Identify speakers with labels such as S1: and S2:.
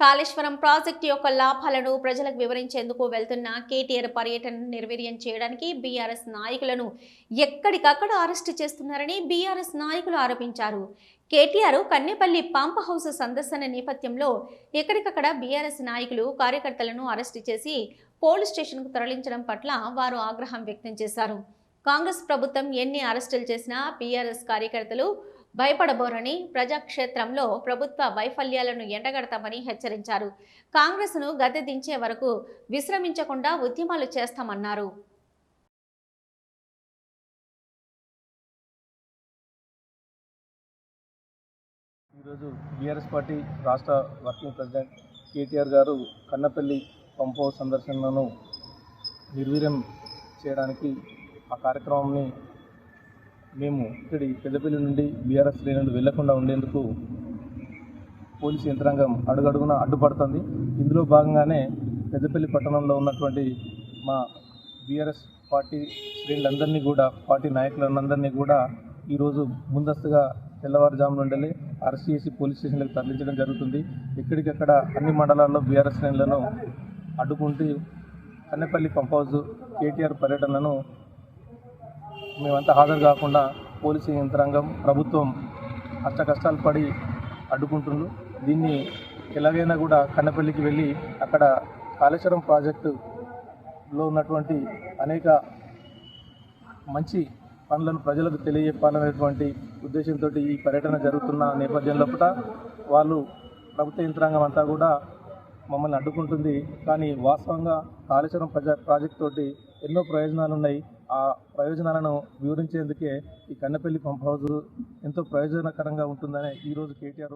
S1: Kaleshwaram project యొక్క లాభాలను ప్రజలకు వివరించేందుకు వెళ్తున్న కేటీఆర్ పర్యటనను నిర్వీర్యం చేయడానికి బీఆర్ఎస్ నాయకులను ఎక్కడికక్కడ అరెస్టు చేస్తున్నారని బీఆర్ఎస్ నాయకులు ఆరోపించారు. కేటీఆర్ కన్నెపల్లి పంప్ హౌస్ సందర్శన నేపథ్యంలో ఎక్కడికక్కడ బీఆర్ఎస్ నాయకులు కార్యకర్తలను అరెస్టు చేసి పోలీస్ స్టేషన్కు తరలించడం పట్ల వారు ఆగ్రహం వ్యక్తం చేశారు. కాంగ్రెస్ ప్రభుత్వం ఎన్ని అరెస్టులు చేసినా బీఆర్ఎస్ కార్యకర్తలు భయపడబోరని, ప్రజాక్షేత్రంలో ప్రభుత్వ వైఫల్యాలను ఎండగడతామని హెచ్చరించారు. కాంగ్రెస్ను గద్దె దించే వరకు విశ్రమించకుండా ఉద్యమాలు చేస్తామన్నారు.
S2: ఈరోజు బీఆర్ఎస్ పార్టీ రాష్ట్ర వర్కింగ్ ప్రెసిడెంట్ కేటీఆర్ గారు కన్నపల్లి పంప్ హౌస్ సందర్శనను నిర్వీర్యం చేయడానికి ఆ కార్యక్రమాన్ని మేము ఇక్కడి పెద్దపల్లి నుండి బీఆర్ఎస్ శ్రేణులు వెళ్లకుండా ఉండేందుకు పోలీసు యంత్రాంగం అడుగడుగున అడ్డుపడుతుంది. ఇందులో భాగంగానే పెద్దపల్లి పట్టణంలో ఉన్నటువంటి మా బీఆర్ఎస్ పార్టీ శ్రేణులందరినీ కూడా, పార్టీ నాయకులందరినీ కూడా ఈరోజు ముందస్తుగా తెల్లవారుజాము నుండి అరెస్ట్ చేసి పోలీస్ స్టేషన్లకు తరలించడం జరుగుతుంది. ఎక్కడికక్కడ అన్ని మండలాల్లో బీఆర్ఎస్ శ్రేణులను అడ్డుకుంటూ కన్నెపల్లి పంప్ హౌస్ కేటీఆర్ పర్యటనను మేమంతా హాజరు కాకుండా పోలీసు యంత్రాంగం, ప్రభుత్వం కష్టాలు పడి అడ్డుకుంటున్నారు. దీన్ని ఎలాగైనా కూడా కన్నపల్లికి వెళ్ళి అక్కడ కాళేశ్వరం ప్రాజెక్టులో ఉన్నటువంటి అనేక మంచి పనులను ప్రజలకు తెలియజెప్పాలనేటువంటి ఉద్దేశంతో ఈ పర్యటన జరుగుతున్న నేపథ్యంలో వాళ్ళు ప్రభుత్వ యంత్రాంగం అంతా కూడా మమ్మల్ని అడ్డుకుంటుంది. కానీ వాస్తవంగా కాళేశ్వరం ప్రాజెక్టు తోటి ఎన్నో ప్రయోజనాలు ఉన్నాయి. ఆ ప్రయోజనాలను వివరించేందుకే ఈ కన్నపల్లి పంప్ హౌస్ ఎంతో ప్రయోజనకరంగా ఉంటుందని ఈరోజు కేటీఆర్